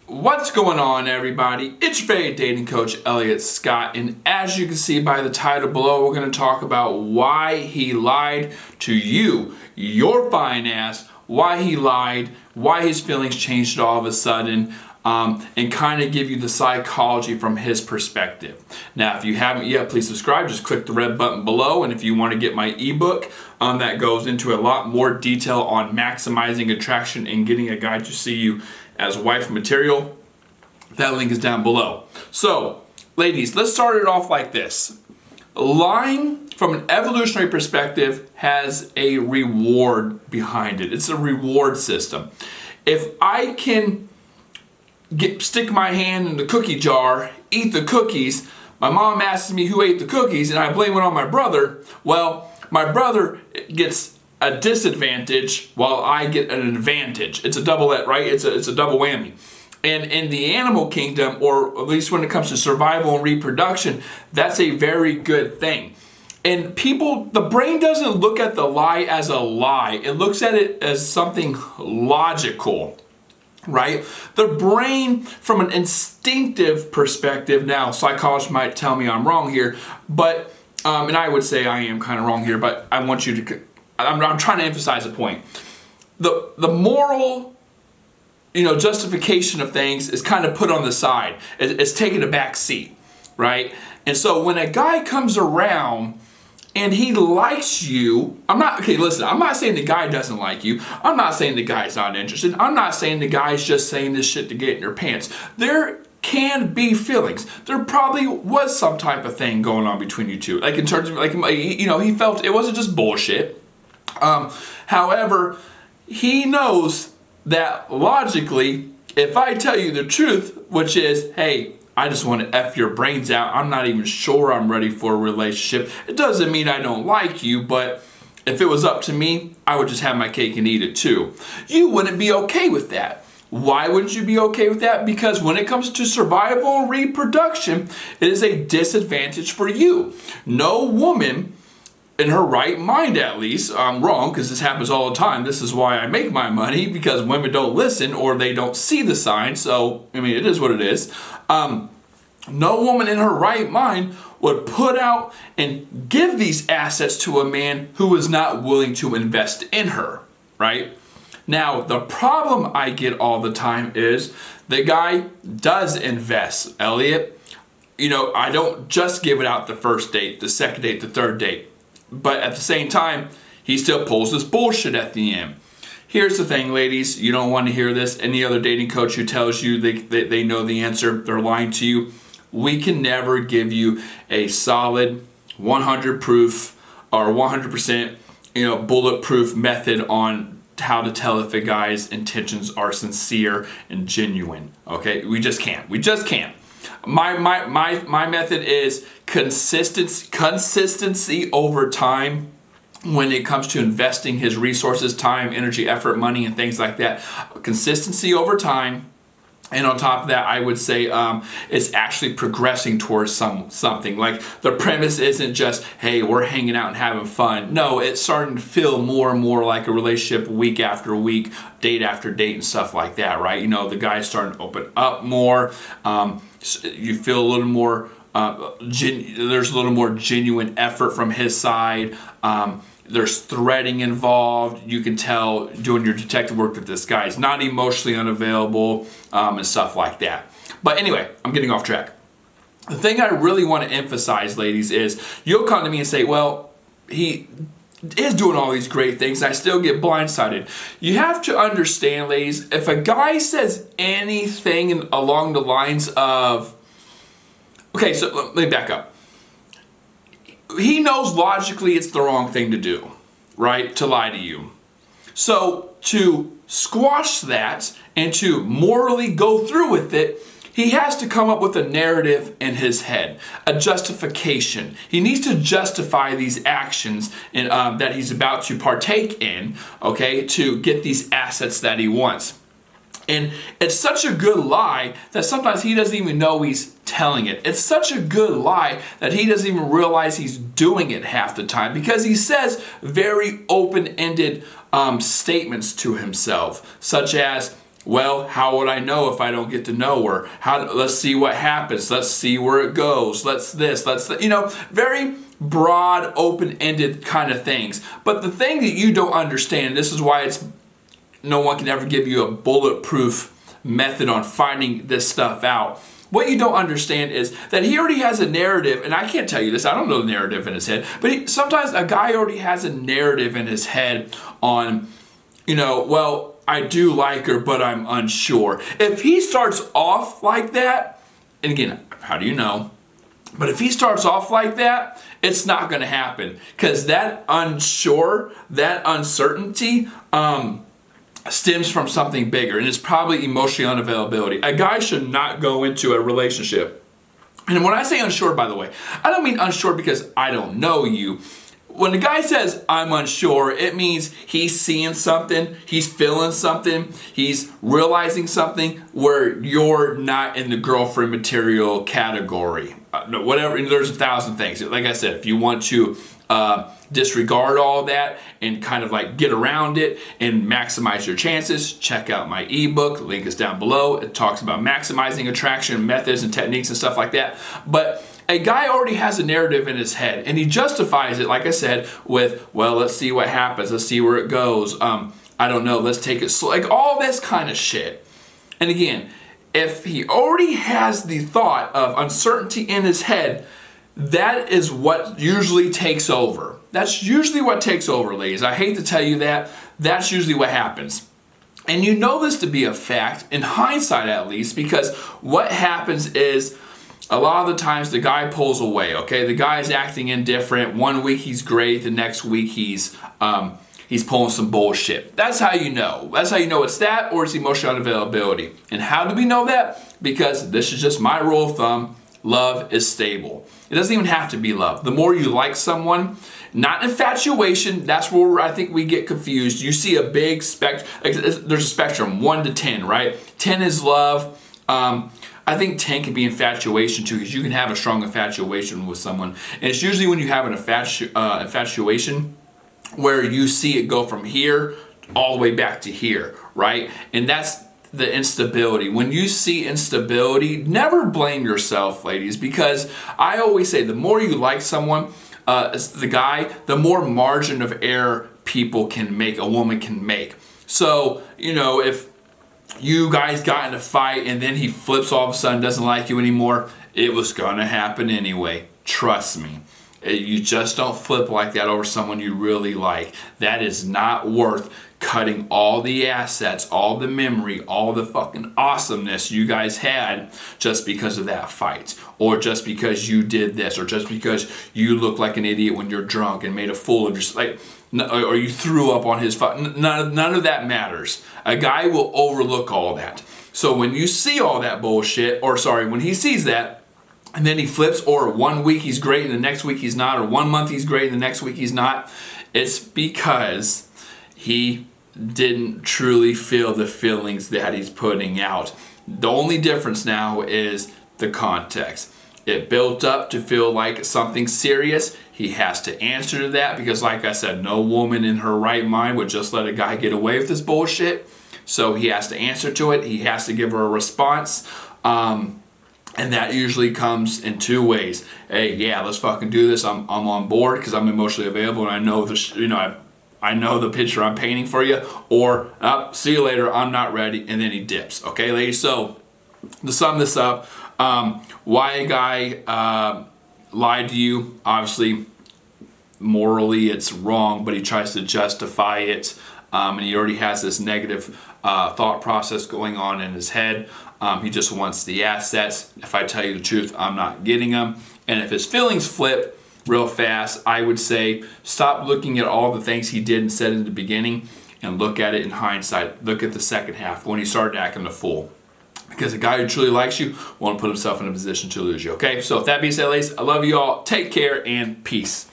What's going on, everybody? It's your favorite dating coach, Elliot Scott, and as you can see by the title below, we're going to talk about why he lied to you, your fine ass, why he lied, why his feelings changed all of a sudden, and kind of give you the psychology from his perspective. Now, if you haven't yet, please subscribe. Just click the red button below, and if you want to get my ebook that goes into a lot more detail on maximizing attraction and getting a guy to see you as wife material, that link is down below. So, ladies, let's start it off like this. Lying from an evolutionary perspective has a reward behind it. It's a reward system. If I can stick my hand in the cookie jar, eat the cookies, my mom asks me who ate the cookies, and I blame it on my brother, well, my brother gets a disadvantage while I get an advantage. It's a double, right? It's a double whammy. And in the animal kingdom, or at least when it comes to survival and reproduction, that's a very good thing. And the brain doesn't look at the lie as a lie. It looks at it as something logical, right? The brain, from an instinctive perspective, now psychologists might tell me I'm wrong here, but, and I would say I am kind of wrong here, but I want you to, I'm trying to emphasize a point. The moral, justification of things is kind of put on the side. It's taking a back seat, right? And so when a guy comes around and he likes you, I'm not saying the guy doesn't like you. I'm not saying the guy's not interested. I'm not saying the guy's just saying this shit to get in your pants. There can be feelings. There probably was some type of thing going on between you two. Like in terms of, he felt it wasn't just bullshit. However, he knows that logically, if I tell you the truth, which is, hey, I just want to F your brains out, I'm not even sure I'm ready for a relationship, it doesn't mean I don't like you, but if it was up to me, I would just have my cake and eat it too. You wouldn't be okay with that. Why wouldn't you be okay with that? Because when it comes to survival and reproduction, it is a disadvantage for you. No woman, in her right mind at least, I'm wrong because this happens all the time. This is why I make my money, because women don't listen or they don't see the signs. So, it is what it is. No woman in her right mind would put out and give these assets to a man who is not willing to invest in her, right? Now, the problem I get all the time is the guy does invest, Elliot. I don't just give it out the first date, the second date, the third date. But at the same time, he still pulls this bullshit at the end. Here's the thing, ladies. You don't want to hear this. Any other dating coach who tells you they know the answer, they're lying to you. We can never give you a solid 100 proof or 100% bulletproof method on how to tell if a guy's intentions are sincere and genuine. Okay? We just can't. My method is consistency over time when it comes to investing his resources, time, energy, effort, money, and things like that. Consistency over time. And on top of that, I would say it's actually progressing towards something. Like the premise isn't just, hey, we're hanging out and having fun. No, it's starting to feel more and more like a relationship week after week, date after date, and stuff like that, right? The guy's starting to open up more. You feel a little more, there's a little more genuine effort from his side. There's threading involved. You can tell doing your detective work that this guy is not emotionally unavailable and stuff like that. But anyway, I'm getting off track. The thing I really want to emphasize, ladies, is you'll come to me and say, well, he is doing all these great things. I still get blindsided. You have to understand, ladies, if a guy says anything along the lines of, okay, so let me back up. He knows logically it's the wrong thing to do, right? To lie to you. So to squash that and to morally go through with it, he has to come up with a narrative in his head, a justification. He needs to justify these actions that he's about to partake in, okay, to get these assets that he wants. And it's such a good lie that sometimes he doesn't even know he's telling it. It's such a good lie that he doesn't even realize he's doing it half the time, because he says very open-ended statements to himself, such as, Well, how would I know if I don't get to know her? Let's see what happens. Let's see where it goes. Let's very broad, open-ended kind of things. But the thing that you don't understand, this is why no one can ever give you a bulletproof method on finding this stuff out. What you don't understand is that he already has a narrative, and I can't tell you this, I don't know the narrative in his head, but sometimes a guy already has a narrative in his head on, well, I do like her, but I'm unsure. If he starts off like that, and again, how do you know? But if he starts off like that, it's not going to happen, because that unsure, that uncertainty, stems from something bigger, and it's probably emotional unavailability. A guy should not go into a relationship. And when I say unsure, by the way, I don't mean unsure because I don't know you. When a guy says, I'm unsure, it means he's seeing something, he's feeling something, he's realizing something where you're not in the girlfriend material category. Whatever, there's 1,000 things. Like I said, if you want to disregard all that and kind of like get around it and maximize your chances, check out my ebook. Link is down below. It talks about maximizing attraction methods and techniques and stuff like that. But a guy already has a narrative in his head, and he justifies it, like I said, with, well, let's see what happens. Let's see where it goes. I don't know. Let's take it slow. Like all this kind of shit. And again, if he already has the thought of uncertainty in his head, that is what usually takes over. That's usually what takes over, ladies. I hate to tell you that. That's usually what happens. And you know this to be a fact, in hindsight at least, because what happens is a lot of the times the guy pulls away, okay? The guy is acting indifferent. One week he's great, the next week he's pulling some bullshit. That's how you know. That's how you know it's that or it's emotional unavailability. And how do we know that? Because this is just my rule of thumb. Love is stable. It doesn't even have to be love. The more you like someone, not infatuation, that's where I think we get confused. You see a big spectrum, there's a spectrum, 1 to 10, right? 10 is love. I think 10 can be infatuation too, because you can have a strong infatuation with someone. And it's usually when you have an infatuation where you see it go from here all the way back to here, right? And that's the instability. When you see instability, never blame yourself, ladies, because I always say the more you like someone, the guy, the more margin of error people can make, a woman can make. So, if you guys got in a fight and then he flips all of a sudden, doesn't like you anymore, it was gonna happen anyway. Trust me. You just don't flip like that over someone you really like. That is not worth cutting all the assets, all the memory, all the fucking awesomeness you guys had just because of that fight, or just because you did this, or just because you look like an idiot when you're drunk and made a fool of yourself, or you threw up on his fight. None of that matters. A guy will overlook all that. So when you see all that bullshit, when he sees that, and then he flips, or 1 week he's great and the next week he's not, or 1 month he's great and the next week he's not, it's because he didn't truly feel the feelings that he's putting out. The only difference now is the context. It built up to feel like something serious. He has to answer to that, because like I said, no woman in her right mind would just let a guy get away with this bullshit. So he has to answer to it. He has to give her a response. And that usually comes in 2 ways. Hey, yeah, let's fucking do this. I'm on board because I'm emotionally available and I know I know the picture I'm painting for you. Or, see you later, I'm not ready, and then he dips. Okay, ladies? So, to sum this up, why a guy lied to you, obviously, morally it's wrong, but he tries to justify it, and he already has this negative thought process going on in his head. He just wants the assets. If I tell you the truth, I'm not getting them. And if his feelings flip real fast, I would say stop looking at all the things he did and said in the beginning and look at it in hindsight. Look at the second half when he started acting a fool. Because a guy who truly likes you won't put himself in a position to lose you. Okay, so with that being said, ladies, I love you all. Take care and peace.